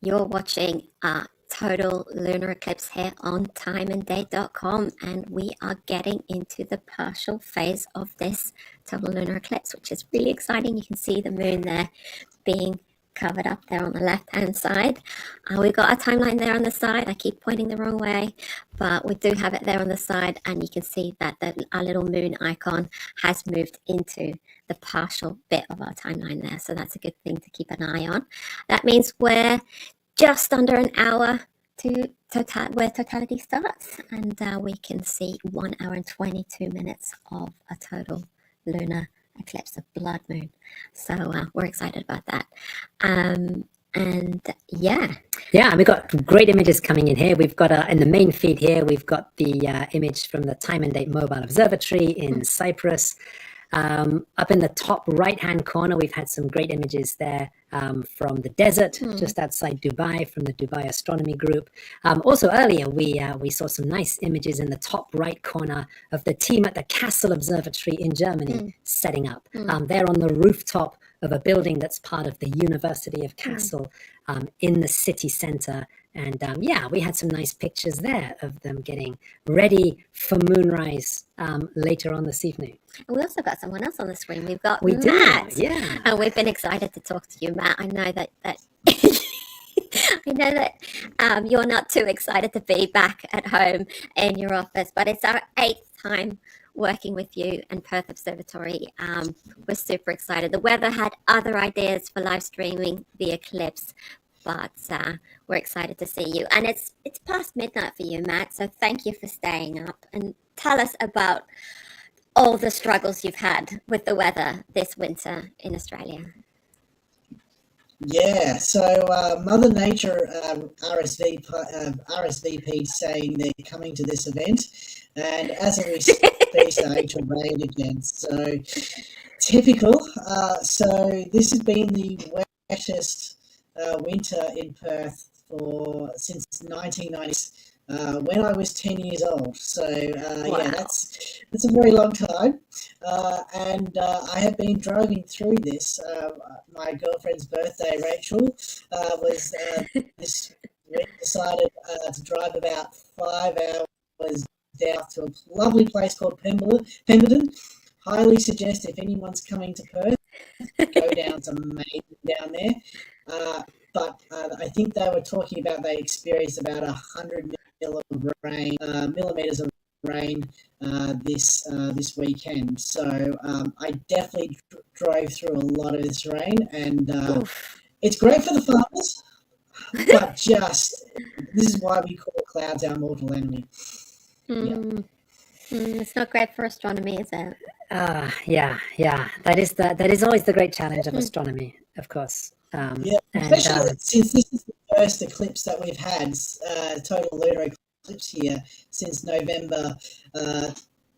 You're watching Total Lunar Eclipse here on timeanddate.com, and we are getting into the partial phase of this total lunar eclipse, which is really exciting. You can see the moon there being covered up there on the left-hand side. We've got a timeline there on the side. I keep pointing the wrong way, but we do have it there on the side, and you can see that our little moon icon has moved into the partial bit of our timeline there. So that's a good thing to keep an eye on. That means we're just under an hour to where totality starts, and we can see 1 hour and 22 minutes of a total lunar eclipse, of blood moon. So we're excited about that. And yeah, we've got great images coming in here. We've got in the main feed here, we've got the image from the Time and Date Mobile Observatory in Cyprus. Up in the top right hand corner, we've had some great images there from the desert just outside Dubai, from the Dubai Astronomy Group. Also earlier we saw some nice images in the top right corner of the team at the Kassel Observatory in Germany setting up. They're on the rooftop of a building that's part of the University of Kassel in the city center. And we had some nice pictures there of them getting ready for moonrise later on this evening. And we also got someone else on the screen. We've got Matt. Yeah. And we've been excited to talk to you, Matt. I know that I know that you're not too excited to be back at home in your office, but it's our 8th time working with you and Perth Observatory. We're super excited. The weather had other ideas for live streaming the eclipse, but we're excited to see you. And it's past midnight for you, Matt, so thank you for staying up. And tell us about all the struggles you've had with the weather this winter in Australia. Yeah, so Mother Nature RSVP'd saying they're coming to this event, and as we speak, starting to rain again. So typical. So this has been the wettest winter in Perth since 1990, when I was 10 years old. So Wow. yeah, that's a very long time. And I have been driving through this. My girlfriend's birthday, Rachel, was this week decided to drive about 5 hours down to a lovely place called Pemberton. Highly suggest if anyone's coming to Perth, go down. It's amazing down there. But I think they were talking about they experienced about 100 millimeters of rain this weekend. So I definitely drove through a lot of this rain, and it's great for the farmers, but this is why we call clouds our mortal enemy. It's not great for astronomy, is it? Yeah. That is always the great challenge of astronomy, of course. Especially since this is the first eclipse that we've had, total lunar eclipse here since November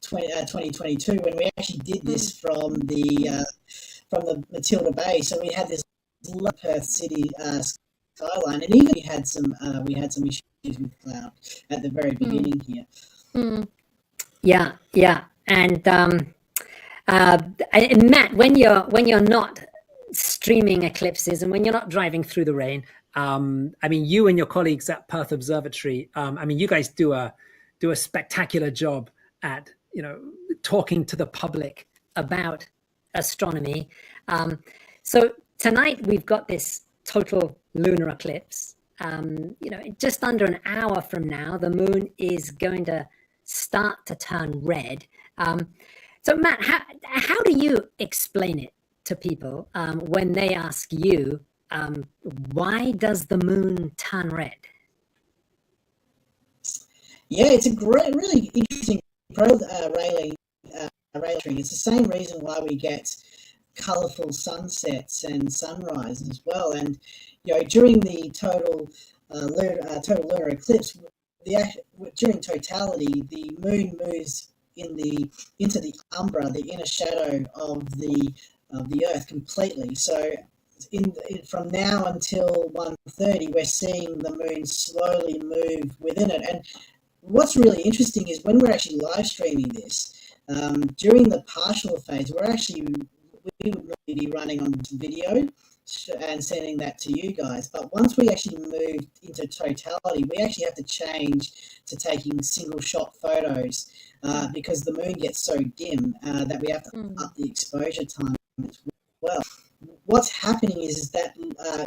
2022, when we actually did this from the Matilda Bay. So we had this Perth City skyline, and even we had some issues with cloud at the very beginning here. Yeah, and Matt, when you're not streaming eclipses and when you're not driving through the rain, you and your colleagues at Perth Observatory, you guys do a spectacular job at talking to the public about astronomy. So tonight we've got this total lunar eclipse. Just under an hour from now, the moon is going to start to turn red. So Matt, how do you explain it to people when they ask you, why does the moon turn red? Yeah, it's a really interesting railing. It's the same reason why we get colourful sunsets and sunrises as well. And during the total lunar eclipse, during totality, the moon moves into the umbra, the inner shadow of the Earth completely. So from now until 1:30, we're seeing the moon slowly move within it. And what's really interesting is when we're actually live streaming this, during the partial phase, we would normally be running on video. and sending that to you guys. But once we actually moved into totality, we actually have to change to taking single shot photos because the moon gets so dim that we have to up the exposure time as well. What's happening is that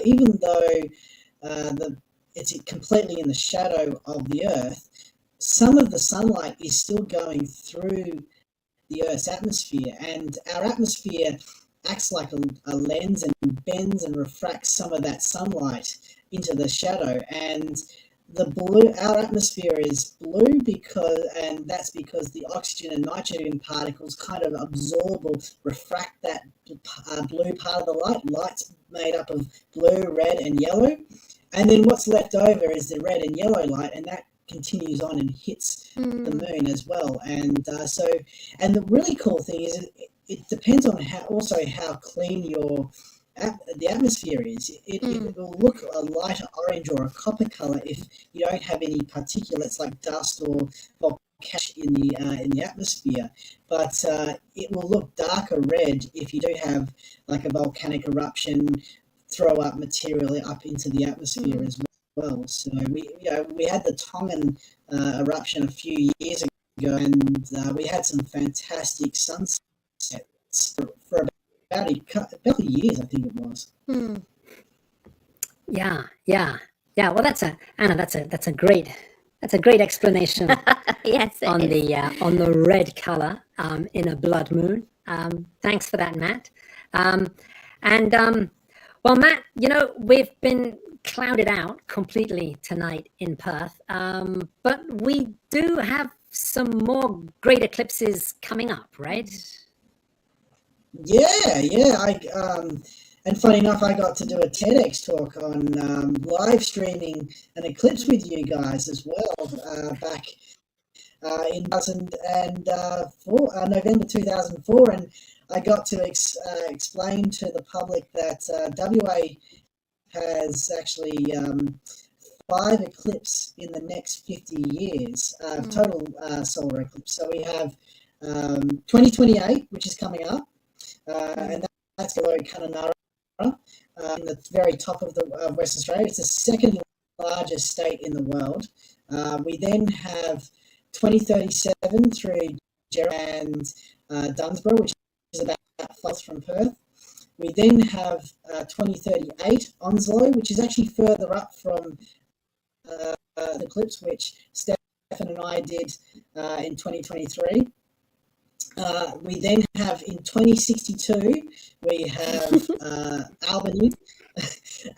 even though it's completely in the shadow of the Earth, some of the sunlight is still going through the Earth's atmosphere, and our atmosphere acts like a lens and bends and refracts some of that sunlight into the shadow. And our atmosphere is blue and that's because the oxygen and nitrogen particles kind of absorb or refract that blue part of the light. Light's made up of blue, red, and yellow, and then what's left over is the red and yellow light, and that continues on and hits the moon as well. And and the really cool thing is it depends on how clean the atmosphere is. It will look a lighter orange or a copper color if you don't have any particulates like dust or volcanic in the atmosphere. But it will look darker red if you do have like a volcanic eruption throw up material up into the atmosphere as well. So we had the Tongan eruption a few years ago, and we had some fantastic sunsets for about a years, I think it was. Yeah. Well, that's a great explanation. Yes, on the red color in a blood moon. Thanks for that, Matt. Well, Matt, we've been clouded out completely tonight in Perth, but we do have some more great eclipses coming up, right? Yeah. And funny enough, I got to do a TEDx talk on live streaming an eclipse with you guys as well back in 2004, November 2004, and I got to explain to the public that WA has actually 5 eclipses in the next 50 years, total solar eclipse. So we have 2028, which is coming up, and that's below Kununurra, in the very top of West Australia. It's the second largest state in the world. We then have 2037 through Gerald and Dunsborough, which is about 5 miles from Perth. We then have 2038 Onslow, which is actually further up from the eclipse, which Stefan and I did in 2023. We then have in 2062, we have Albany,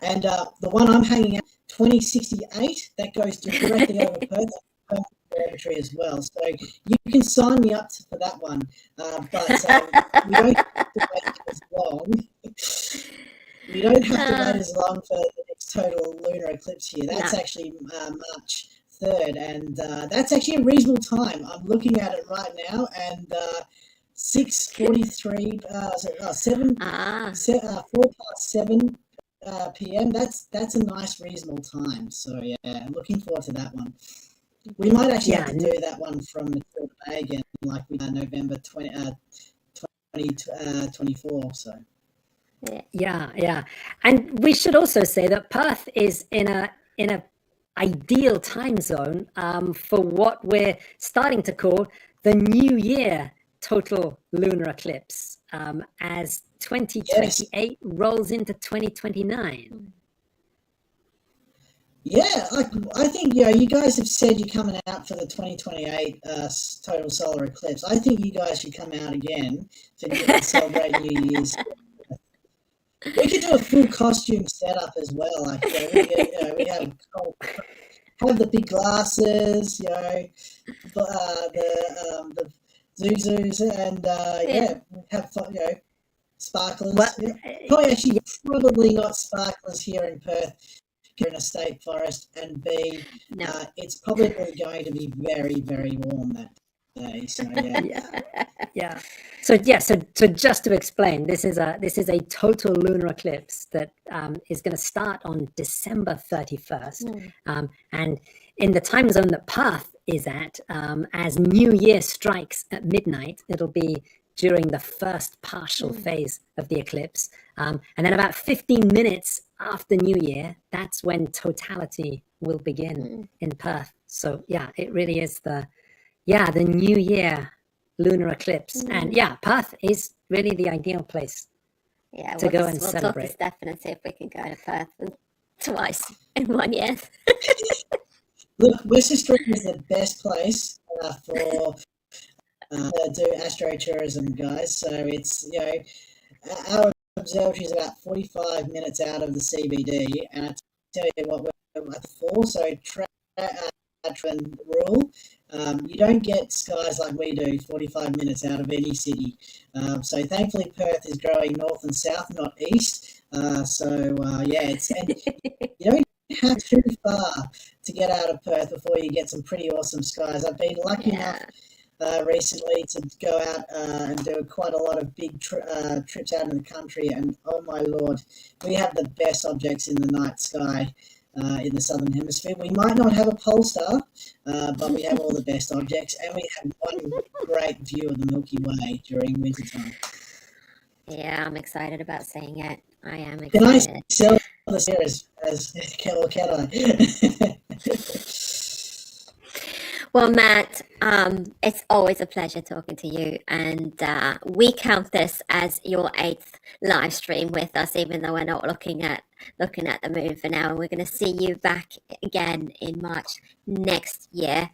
and the one I'm hanging at, 2068, that goes directly over Perth Observatory as well. So you can sign me up for that one, but we don't have to wait as long. We don't have to wait as long for the next total lunar eclipse here. That's actually March 3rd, and that's actually a reasonable time. I'm looking at it right now, and 6:43, 7 p.m. That's a nice reasonable time. So yeah, I'm looking forward to that one. We might actually have to do that one from Matilda Bay again, like we did November 2024. So. Yeah, and we should also say that Perth is in a ideal time zone for what we're starting to call the New Year total lunar eclipse, as 2028 rolls into 2029. Yeah, I think you guys have said you're coming out for the 2028 total solar eclipse. I think you guys should come out again to celebrate New Year's. We could do a full costume setup as well. Like we have the big glasses, the zuzus, and have fun, sparklers. Probably not sparklers here in Perth. You're in a state forest, and B, it's probably going to be very, very warm that day. So yeah. So just to explain, this is a total lunar eclipse that is going to start on December 31st, and in the time zone that Perth is at, as New Year strikes at midnight, it'll be during the first partial phase of the eclipse. And then about 15 minutes after New Year, that's when totality will begin in Perth. So yeah, it really is the New Year lunar eclipse. And yeah, Perth is really the ideal place to go and celebrate. We'll talk to Stefan and see if we can go to Perth twice in 1 year. Look, West Australia is the best place for do astrotourism, guys. So it's, our observatory is about 45 minutes out of the CBD, and I tell you what, we're at 4, so and rural. You don't get skies like we do 45 minutes out of any city. So thankfully Perth is growing north and south, not east. It's, and you don't have too far to get out of Perth before you get some pretty awesome skies. I've been lucky enough recently to go out and do quite a lot of big trips out in the country, and oh my lord, we have the best objects in the night sky in the southern hemisphere. We might not have a pole star, but we have all the best objects, and we have one great view of the Milky Way during wintertime. Yeah, I'm excited about seeing it. I am excited. Can I sell this here as can I? Well, Matt, it's always a pleasure talking to you, and we count this as your 8th live stream with us, even though we're not looking at the moon for now. And we're going to see you back again in March next year,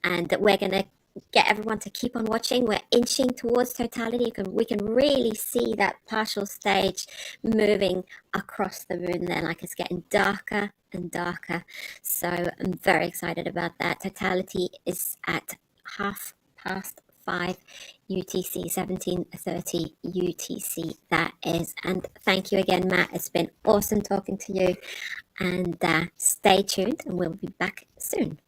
and we're going to get everyone to keep on watching. We're inching towards totality. We can really see that partial stage moving across the moon there, like it's getting darker and darker. So I'm very excited about that. Totality is at 5:30 UTC, 17:30 UTC, that is. And thank you again, Matt. It's been awesome talking to you, and stay tuned, and we'll be back soon.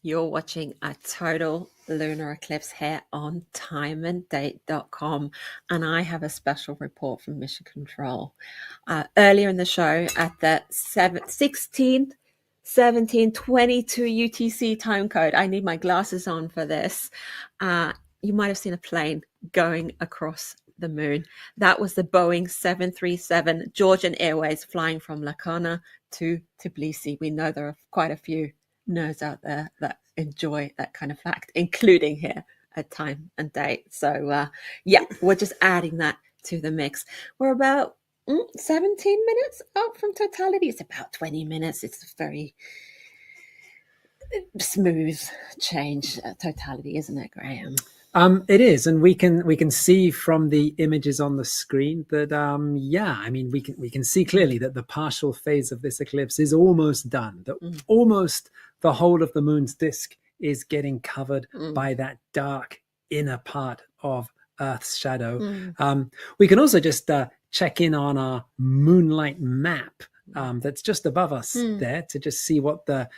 You're watching a total lunar eclipse here on timeanddate.com, and I have a special report from Mission Control. Earlier in the show, at the 1722 UTC time code, I need my glasses on for this. You might have seen a plane going across the moon. That was the Boeing 737 Georgian Airways flying from Lacona to Tbilisi. We know there are quite a few nerds out there that enjoy that kind of fact, including here at Time and Date. So we're just adding that to the mix. We're about 17 minutes out from totality. It's about 20 minutes. It's a very smooth change totality, isn't it, Graham? It is, and we can see from the images on the screen that we can see clearly that the partial phase of this eclipse is almost done. That almost the whole of the moon's disk is getting covered by that dark inner part of Earth's shadow. We can also just check in on our moonlight map that's just above us there to just see what the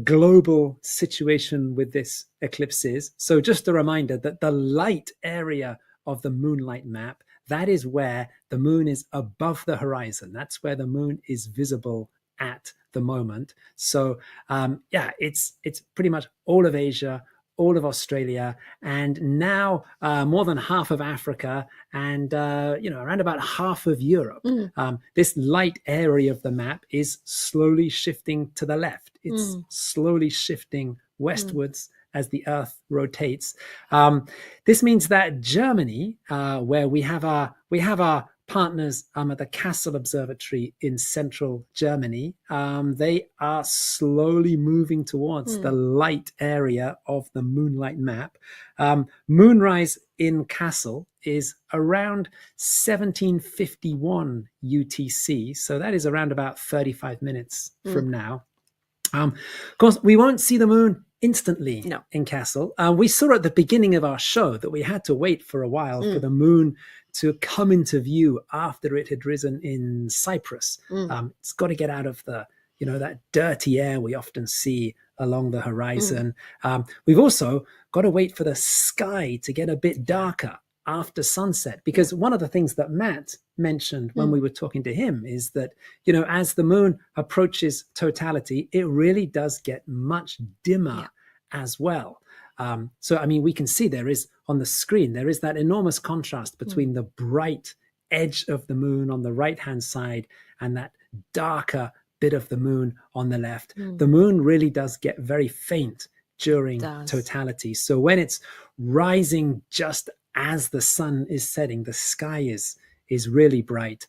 global situation with this eclipse is. So just a reminder that the light area of the moonlight map, that is where the moon is above the horizon. That's where the moon is visible at the moment. So it's pretty much all of Asia, all of Australia, and now more than half of Africa, and around about half of Europe. This light area of the map is slowly shifting to the left. It's slowly shifting westwards as the Earth rotates. This means that Germany, where we have our partners at the Kassel Observatory in central Germany, they are slowly moving towards the light area of the moonlight map. Moonrise in Kassel is around 1751 UTC, so that is around about 35 minutes from now. Of course, we won't see the moon instantly in Kassel. We saw at the beginning of our show that we had to wait for a while for the moon to come into view after it had risen in Cyprus. It's got to get out of the, that dirty air we often see along the horizon. We've also got to wait for the sky to get a bit darker after sunset, because one of the things that Matt mentioned when we were talking to him is that, as the moon approaches totality, it really does get much dimmer as well. So, we can see there is on the screen, there is that enormous contrast between the bright edge of the moon on the right-hand side and that darker bit of the moon on the left. The moon really does get very faint during totality. So when it's rising just as the sun is setting, the sky is really bright.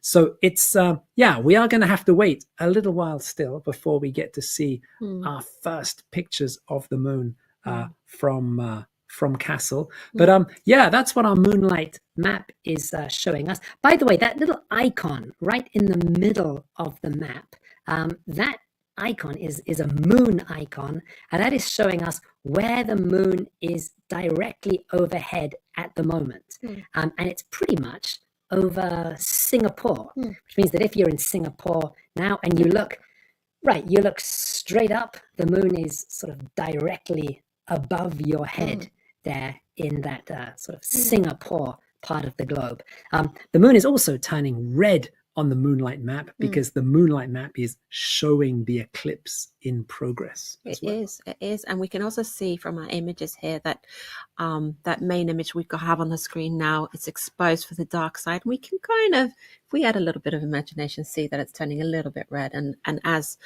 So it's, we are going to have to wait a little while still before we get to see our first pictures of the moon from Kassel. But that's what our moonlight map is showing us. By the way, that little icon right in the middle of the map, that icon is a moon icon, and that is showing us where the moon is directly overhead at the moment. And it's pretty much over Singapore, which means that if you're in Singapore now and you look straight up, the moon is sort of directly above your head there in that sort of Singapore part of the globe. The moon is also turning red on the moonlight map because the moonlight map is showing the eclipse in progress. It is. And we can also see from our images here that that main image we have on the screen now, it's exposed for the dark side. We can kind of, if we add a little bit of imagination, see that it's turning a little bit red. And as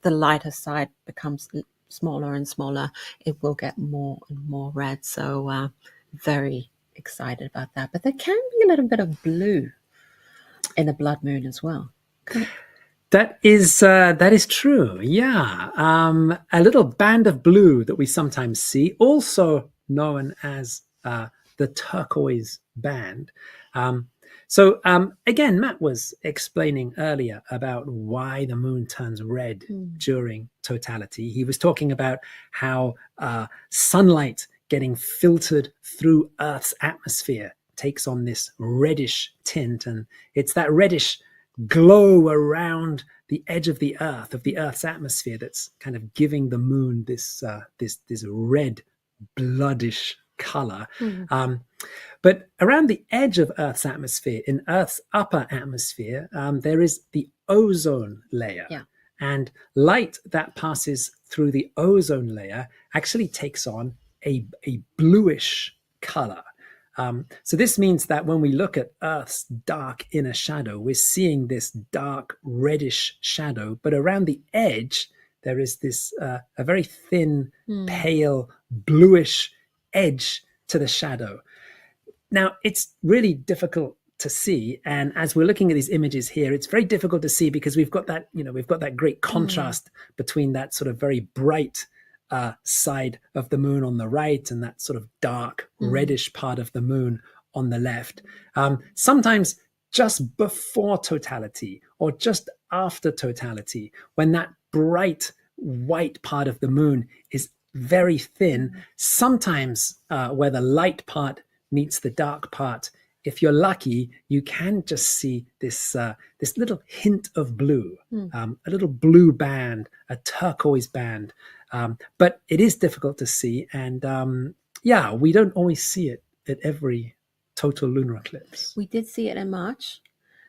the lighter side becomes smaller and smaller, it will get more and more red. So very excited about that. But there can be a little bit of blue in a blood moon as well. That is true. Yeah. A little band of blue that we sometimes see, also known as the turquoise band. So again, Matt was explaining earlier about why the moon turns red during totality. He was talking about how sunlight getting filtered through Earth's atmosphere takes on this reddish tint, and it's that reddish glow around the edge of the Earth's atmosphere, that's kind of giving the moon this red, bloodish color. But around the edge of Earth's atmosphere, in Earth's upper atmosphere, there is the ozone layer. Yeah. And light that passes through the ozone layer actually takes on a bluish color. So this means that when we look at Earth's dark inner shadow, we're seeing this dark reddish shadow, but around the edge, there is this a very thin, pale, bluish edge to the shadow. Now, it's really difficult to see, and as we're looking at these images here, it's very difficult to see because we've got that great contrast between that sort of very bright side of the moon on the right and that sort of dark reddish part of the moon on the left. Sometimes just before totality or just after totality, when that bright white part of the moon is very thin, sometimes where the light part meets the dark part, if you're lucky, you can just see this little hint of blue, a little blue band, a turquoise band. But it is difficult to see. And we don't always see it at every total lunar eclipse. We did see it in March.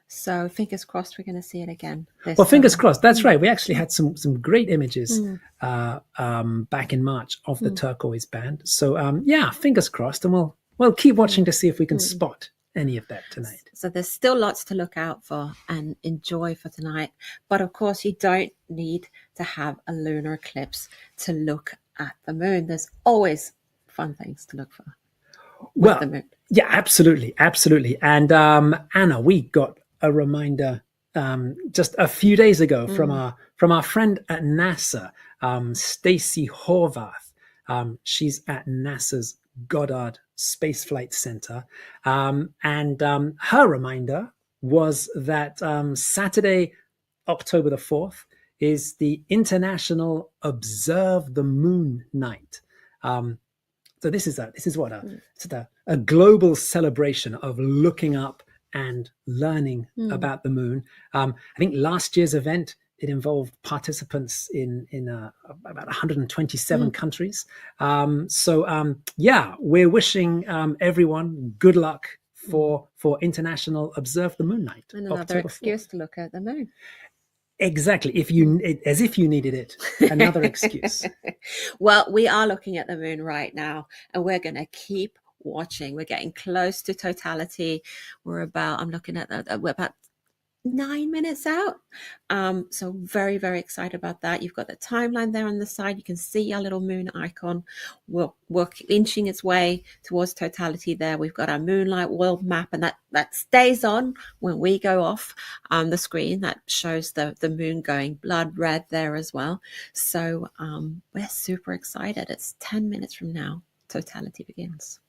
So fingers crossed we're going to see it again. Well, fingers crossed. That's right. We actually had some great images back in March of the turquoise band. So fingers crossed. And we'll keep watching to see if we can spot any of that tonight. So there's still lots to look out for and enjoy for tonight. But of course, you don't need to have a lunar eclipse to look at the moon. There's always fun things to look for with the moon. Yeah, absolutely. Absolutely. And Anna, we got a reminder just a few days ago from our friend at NASA, Stacey Horvath. She's at NASA's Goddard Space Flight Center. And her reminder was that Saturday, October the 4th, is the International Observe the Moon Night. So this is a global celebration of looking up and learning about the moon. I think last year's event, it involved participants in about 127 countries. We're wishing everyone good luck for International Observe the Moon Night. And another excuse to look at the moon. Exactly. As if you needed it. Another excuse. Well, we are looking at the moon right now, and we're going to keep watching. We're getting close to totality. We're about 9 minutes out. So very, very excited about that. You've got the timeline there on the side. You can see our little moon icon. We're inching its way towards totality there. We've got our moonlight world map, and that stays on when we go off the screen. That shows the moon going blood red there as well. So we're super excited. It's 10 minutes from now. Totality begins.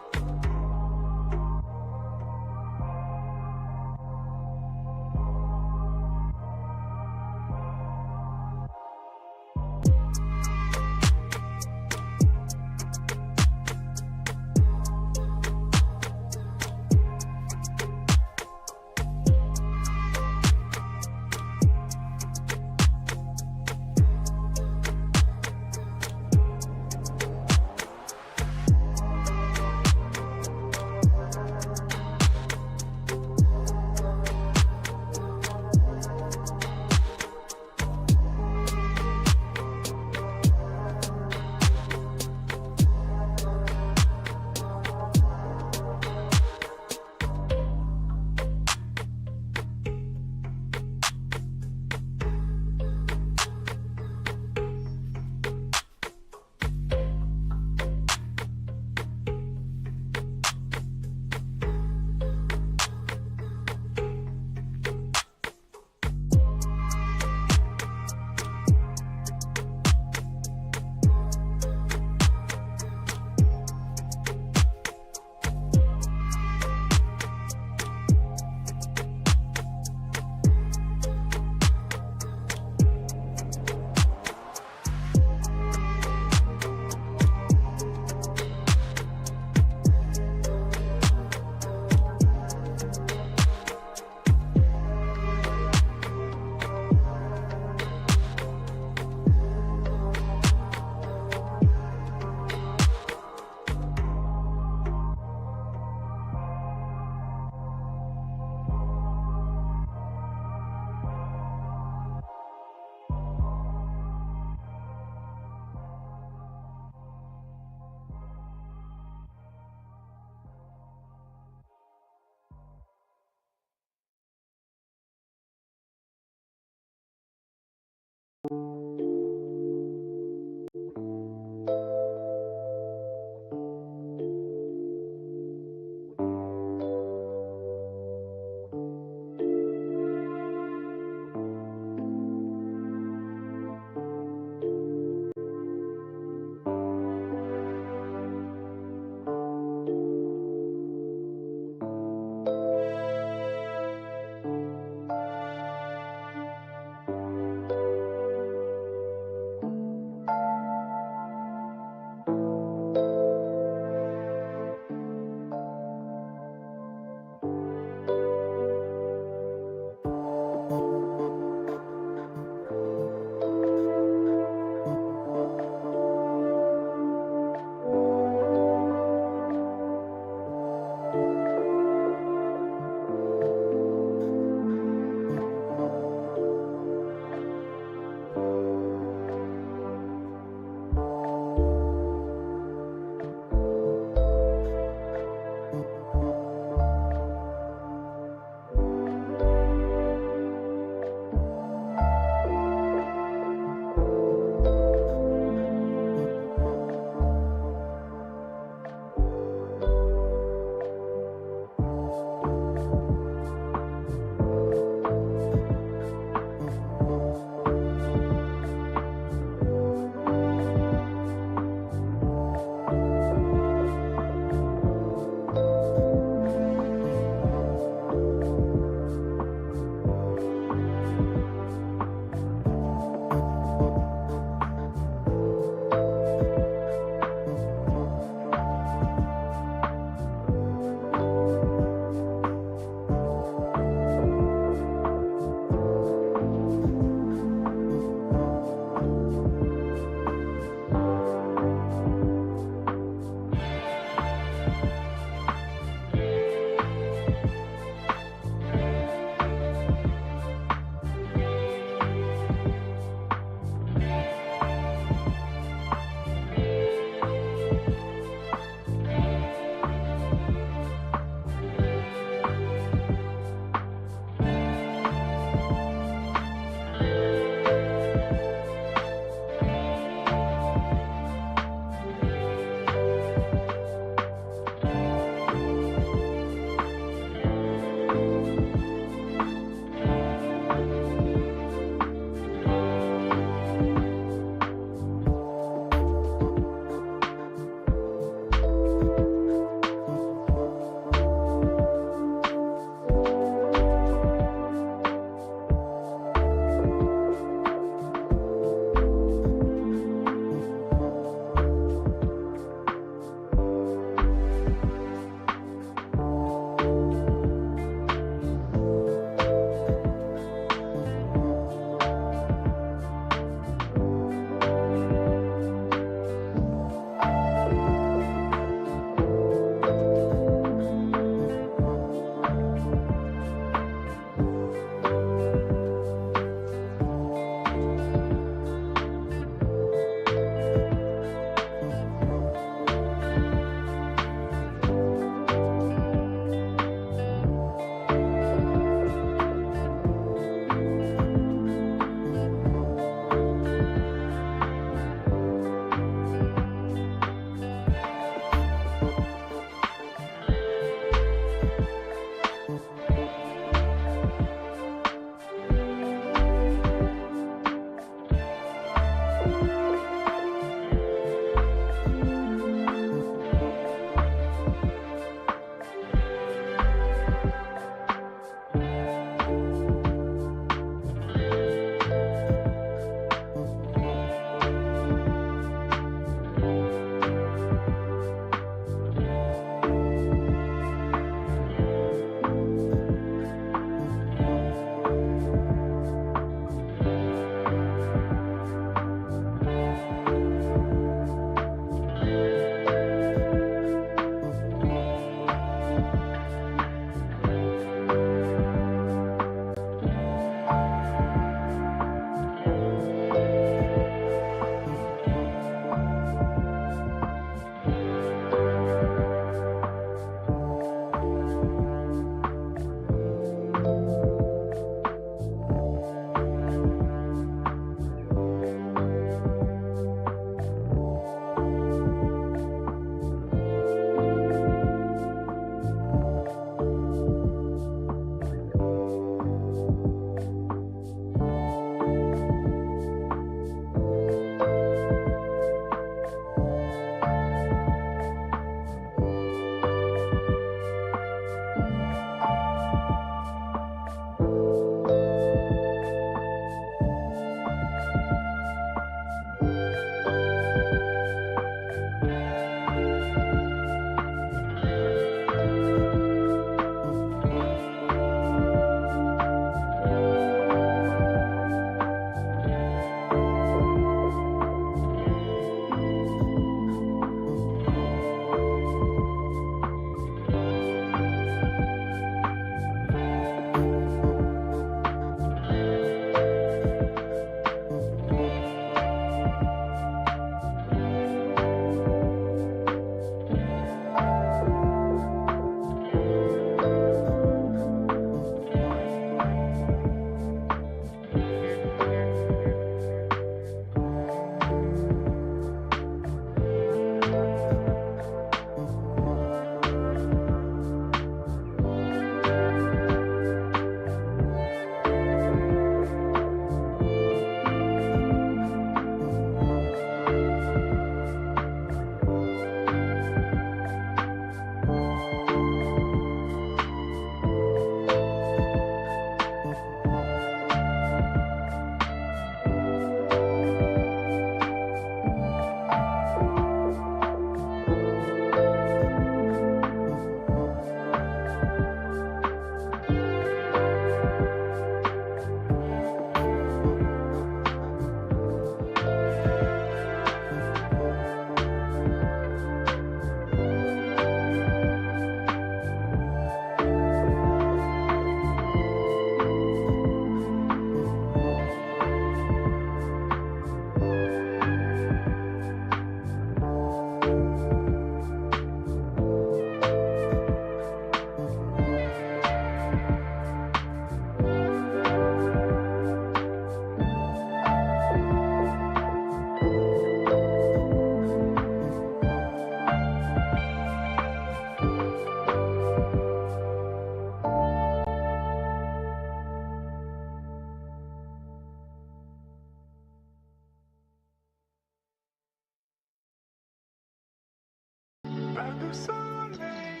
pas de soleil,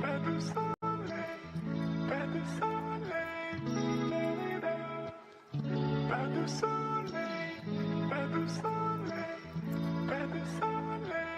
pas de soleil, pas de soleil, pas de soleil, pas de soleil, pas de soleil,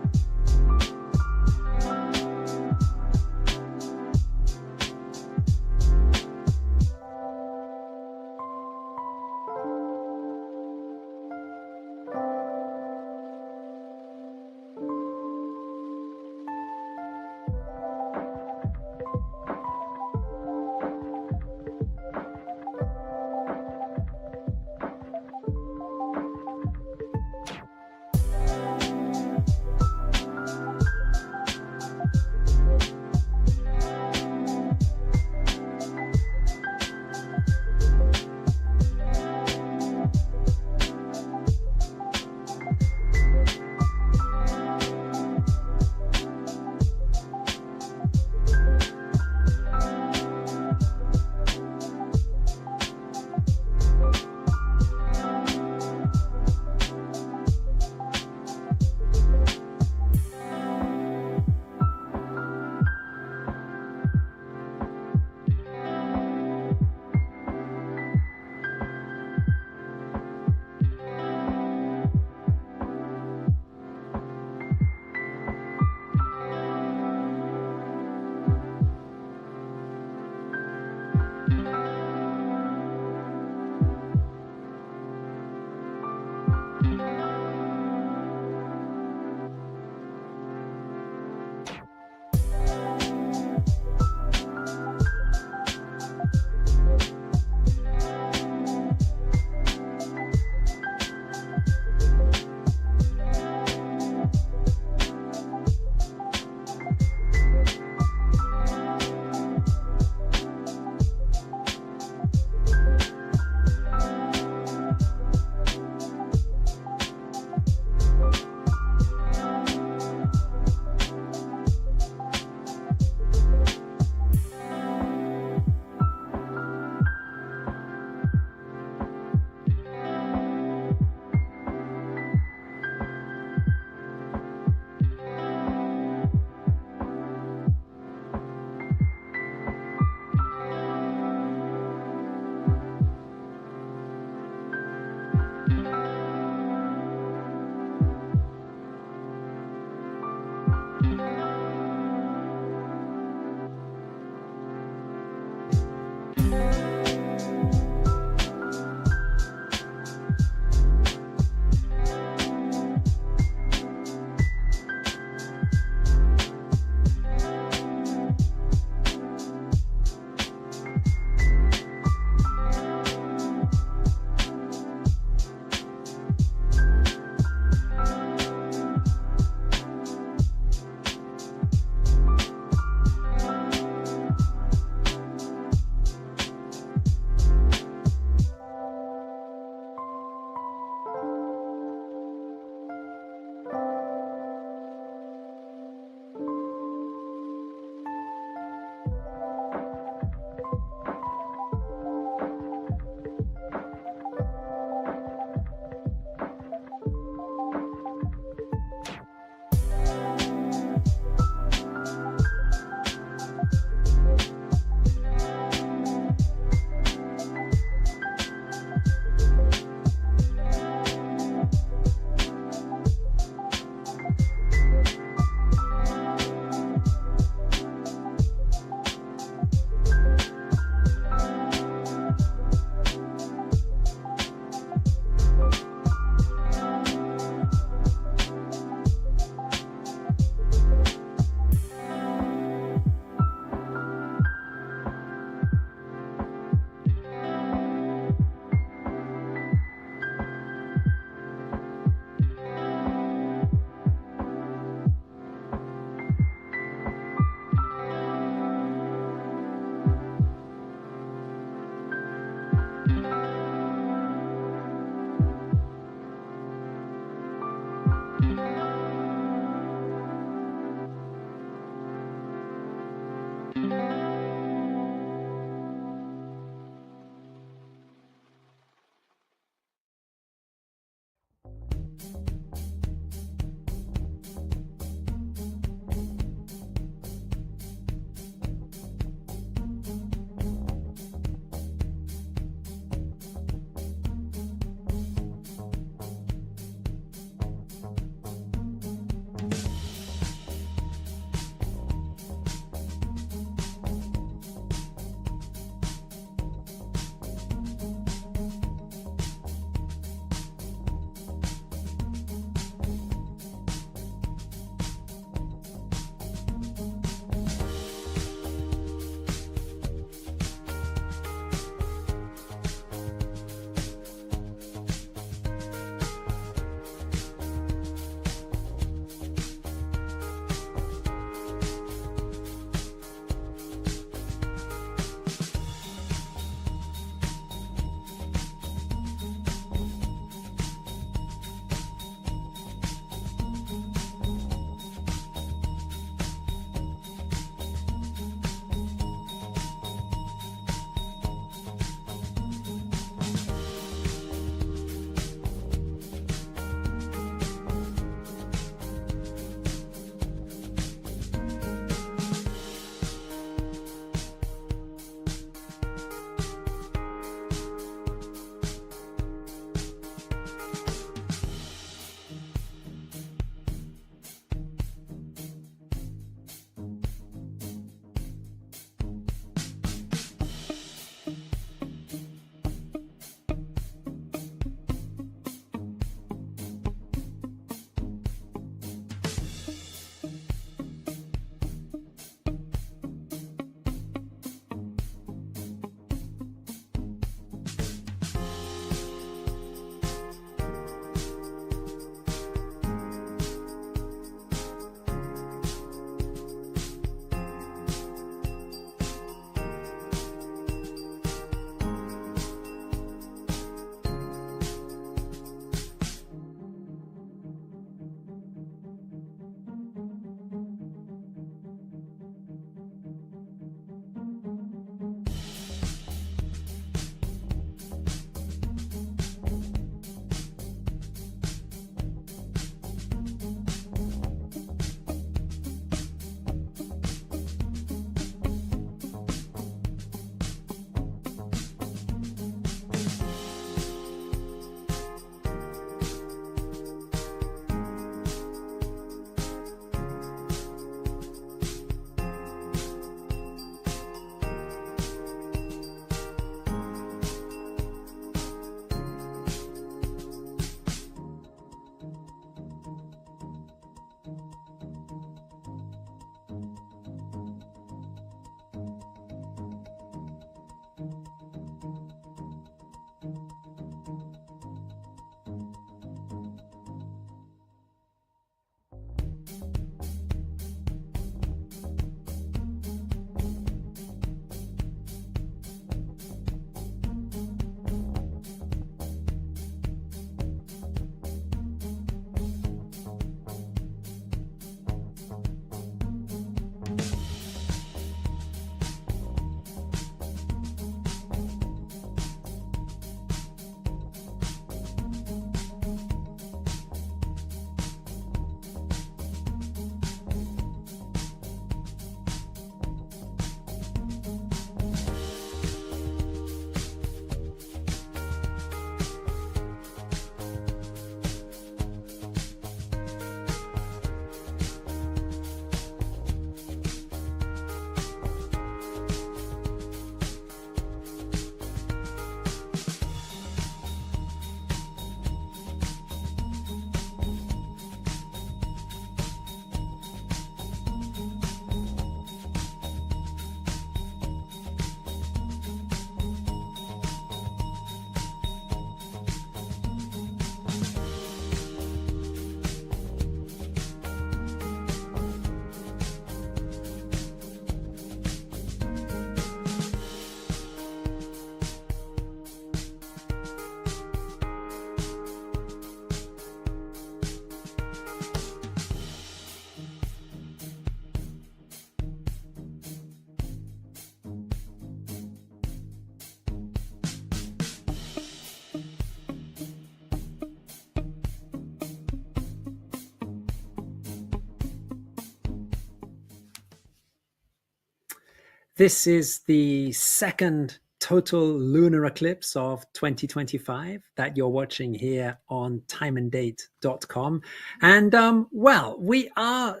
This is the second total lunar eclipse of 2025 that you're watching here on timeanddate.com. And well, we are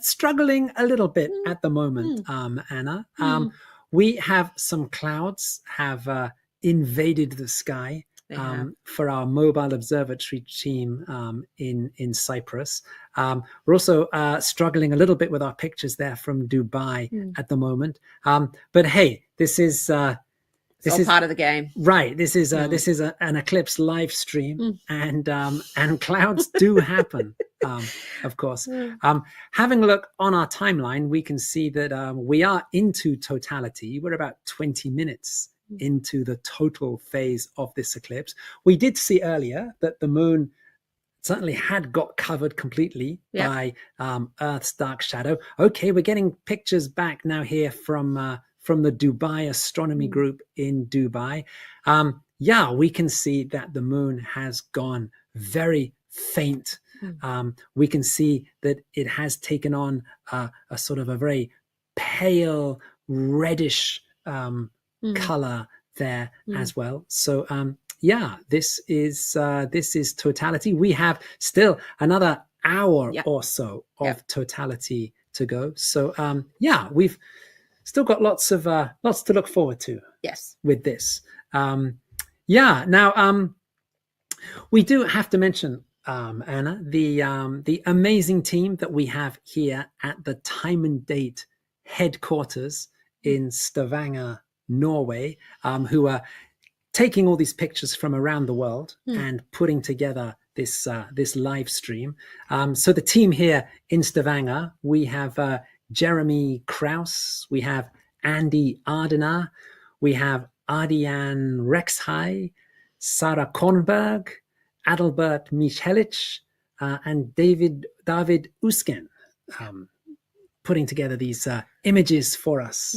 struggling a little bit at the moment, Anna. We have some clouds have invaded the sky for our mobile observatory team in Cyprus. We're also struggling a little bit with our pictures there from Dubai at the moment. But hey, this is It's all part of the game. Right. This is an eclipse live stream, and clouds do happen, of course. Having a look on our timeline, we can see that we are into totality. We're about 20 minutes into the total phase of this eclipse. We did see earlier that the moon certainly had got covered completely by Earth's dark shadow. Okay, we're getting pictures back now here from the Dubai Astronomy Group in Dubai. Yeah, we can see that the moon has gone very faint. We can see that it has taken on a sort of a very pale reddish color there as well. So yeah, this is totality. We have still another hour or so of totality to go. So yeah, we've still got lots to look forward to. Yes. With this, yeah. Now, we do have to mention, Anna, the amazing team that we have here at the Time and Date headquarters in Stavanger, Norway, who are taking all these pictures from around the world and putting together this live stream. So the team here in Stavanger, we have Jeremy Kraus, we have Andy Ardener, we have Ardian Rexhai, Sarah Kornberg, Adalbert Michelic, and David Usken, putting together these images for us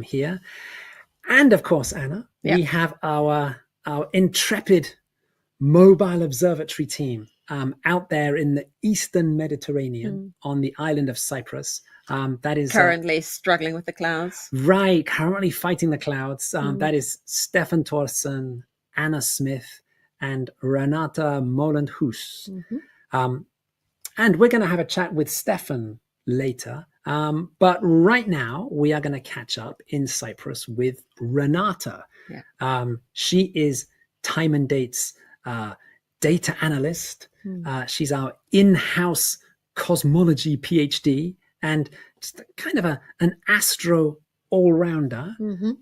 here. And of course, Anna, we have our intrepid mobile observatory team out there in the Eastern Mediterranean on the island of Cyprus. That is currently struggling with the clouds. Right, currently fighting the clouds. That is Stefan Thorsen, Anna Smith, and Renata Moland-Hus. And we're going to have a chat with Stefan later. But right now, we are going to catch up in Cyprus with Renata. She is Time and Date's data analyst. She's our in-house cosmology PhD and just kind of an astro all-rounder.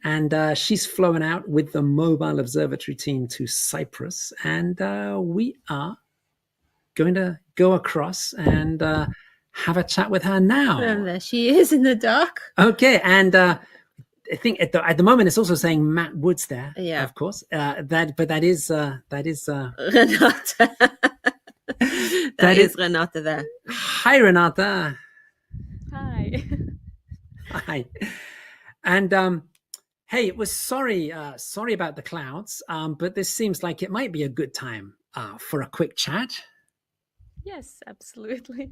And she's flown out with the mobile observatory team to Cyprus. And we are going to go across and have a chat with her now. And there she is in the dark. Okay, and I think at the moment it's also saying Matt Woods there. Yeah, of course. That is Renata. that is Renata there. Hi, Renata. Hi. Hi. And hey, it was sorry about the clouds, but this seems like it might be a good time for a quick chat. Yes, absolutely.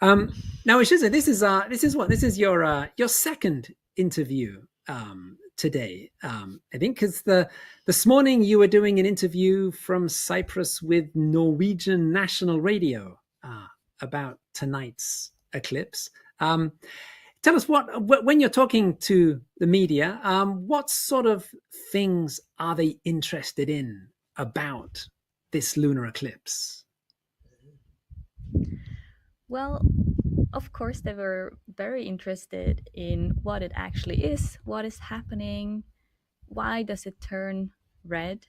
Now, Ishiza, this is your second interview today. I think because this morning you were doing an interview from Cyprus with Norwegian National Radio about tonight's eclipse. Tell us when you're talking to the media, what sort of things are they interested in about this lunar eclipse? Well, of course, they were very interested in what it actually is, what is happening, why does it turn red,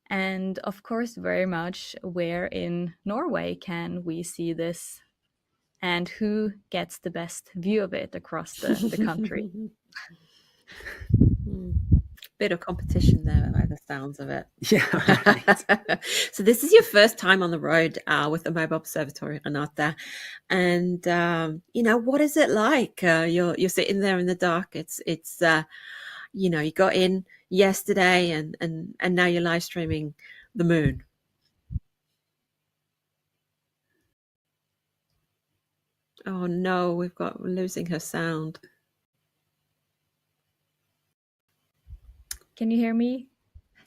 and of course, very much where in Norway can we see this, and who gets the best view of it across the country. Bit of competition there by the sounds of it. Yeah, right. So this is your first time on the road with the mobile observatory, Renata, and what is it like? You're sitting there in the dark. It's you got in yesterday and now you're live streaming the moon. Oh no, we're losing her sound. Can you hear me?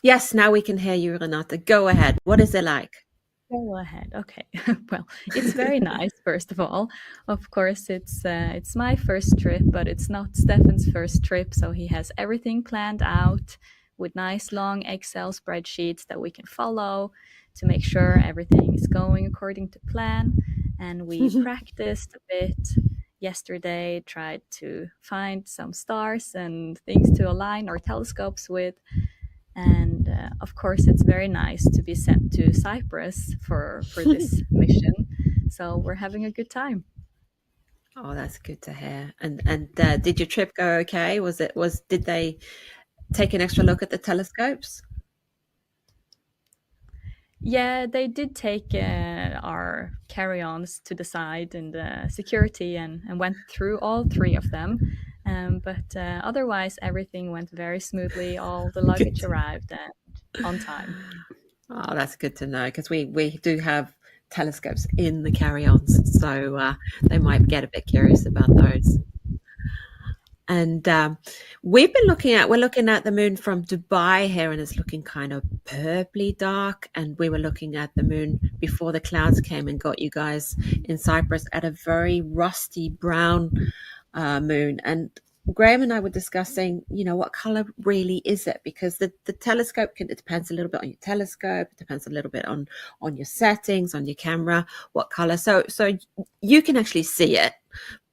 Yes, now we can hear you, Renata. Go ahead. What is it like? Go ahead. Okay. Well, it's very nice, first of all. Of course, it's my first trip, but it's not Stefan's first trip, so he has everything planned out with nice long Excel spreadsheets that we can follow to make sure everything is going according to plan. And we practiced a bit yesterday, tried to find some stars and things to align our telescopes with. And of course, it's very nice to be sent to Cyprus for this mission. So we're having a good time. Oh, that's good to hear. And did your trip go okay? Did they take an extra look at the telescopes? Yeah, they did take our carry-ons to the side and security and went through all three of them. But otherwise, everything went very smoothly. All the luggage arrived on time. Oh, that's good to know, because we do have telescopes in the carry-ons, so they might get a bit curious about those. And we're looking at the moon from Dubai here, and it's looking kind of purpley dark. And we were looking at the moon before the clouds came and got you guys in Cyprus at a very rusty brown moon. And Graham and I were discussing, what color really is it? Because the telescope it depends a little bit on your telescope. It depends a little bit on your settings, on your camera, what color. So you can actually see it.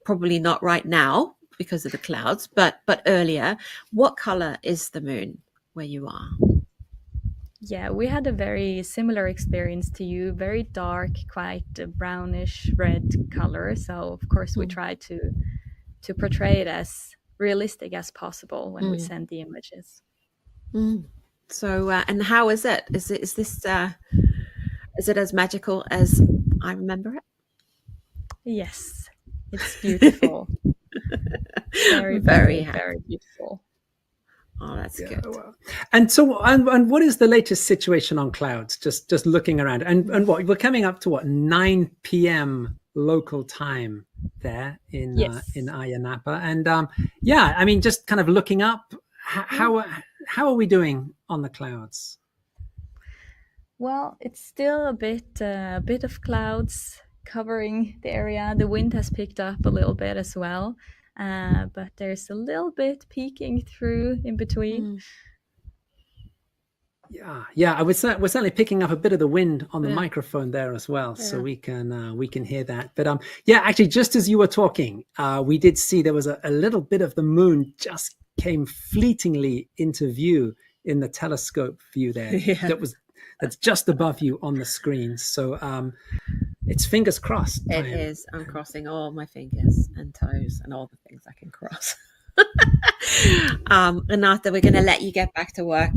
Probably not right now because of the clouds, but earlier. What color is the moon where you are? Yeah, we had a very similar experience to you. Very dark, quite brownish red color. So of course we try to portray it as realistic as possible when we send the images. So and how is it? Is it as magical as I remember it? Yes, it's beautiful. Very, very, very beautiful. Oh, that's good. Well. And so, and what is the latest situation on clouds? Just looking around, and what we're coming up to 9 p.m. local time there in Ayia Napa, and I mean, just kind of looking up, how are we doing on the clouds? Well, it's still a bit of clouds covering the area. The wind has picked up a little bit as well, but there's a little bit peeking through in between. Yeah, we're certainly picking up a bit of the wind on the microphone there as well, so we can hear that. But actually, just as you were talking, we did see there was a little bit of the moon just came fleetingly into view in the telescope view there. That's just above you on the screen. So it's fingers crossed. It is. I'm crossing all my fingers and toes and all the things I can cross. Renata, we're going to let you get back to work.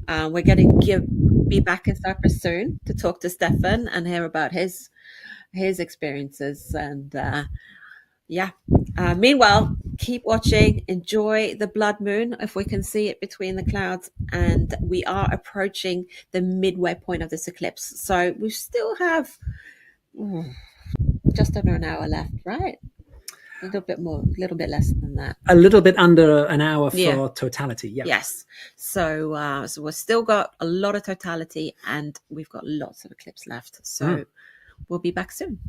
We're going to be back in Cyprus soon to talk to Stefan and hear about his experiences. And meanwhile, keep watching. Enjoy the blood moon if we can see it between the clouds. And we are approaching the midway point of this eclipse. So we still have just under an hour left, right? A little bit less than that. A little bit under an hour for totality. Yeah. Yes. So we've still got a lot of totality, and we've got lots of eclipse left. So we'll be back soon.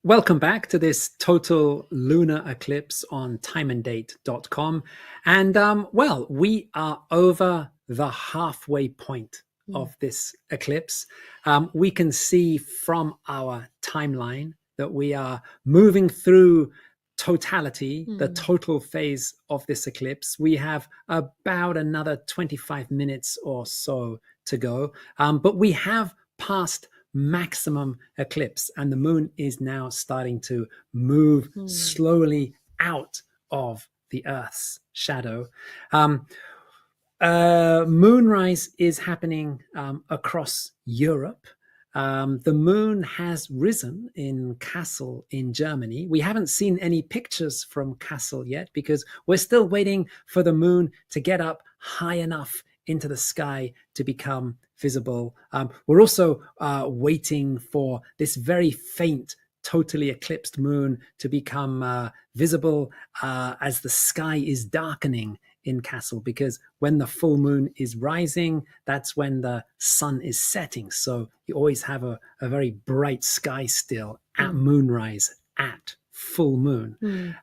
welcome back to this total lunar eclipse on timeanddate.com. And well, we are over the halfway point of this eclipse. We can see from our timeline that we are moving through totality, the total phase of this eclipse. We have about another 25 minutes or so to go, but we have passed maximum eclipse, and the moon is now starting to move slowly out of the Earth's shadow. Moonrise is happening across Europe. The moon has risen in Kassel in Germany. We haven't seen any pictures from Kassel yet because we're still waiting for the moon to get up high enough into the sky to become visible. We're also waiting for this very faint, totally eclipsed moon to become visible as the sky is darkening in Kassel, because when the full moon is rising, that's when the sun is setting. So you always have a very bright sky still at moonrise, at full moon.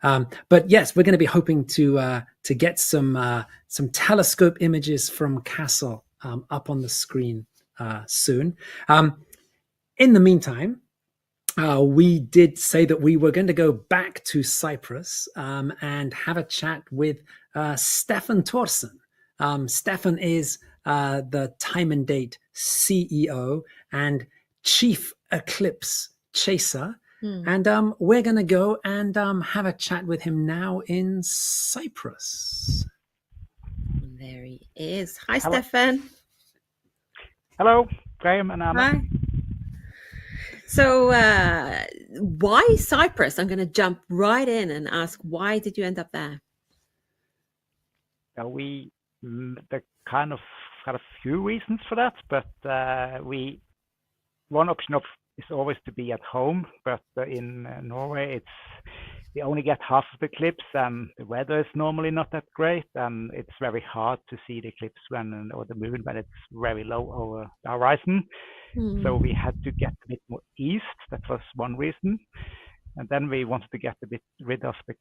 But yes, we're going to be hoping to get some telescope images from Kassel up on the screen soon. In the meantime, we did say that we were going to go back to Cyprus and have a chat with Stefan Thorsen. Stefan is the Time and Date CEO and Chief Eclipse Chaser. And we're going to go and have a chat with him now in Cyprus. There he is. Hi, Hello. Stefan. Hello, Graham and Anna. Hi. So why Cyprus? I'm going to jump right in and ask, why did you end up there? We kind of had a few reasons for that, but one option is always to be at home, but in Norway we only get half of the eclipse, and the weather is normally not that great, and it's very hard to see the eclipse or the moon when it's very low over the horizon. So we had to get a bit more east. That was one reason. And then we wanted to get a bit rid of the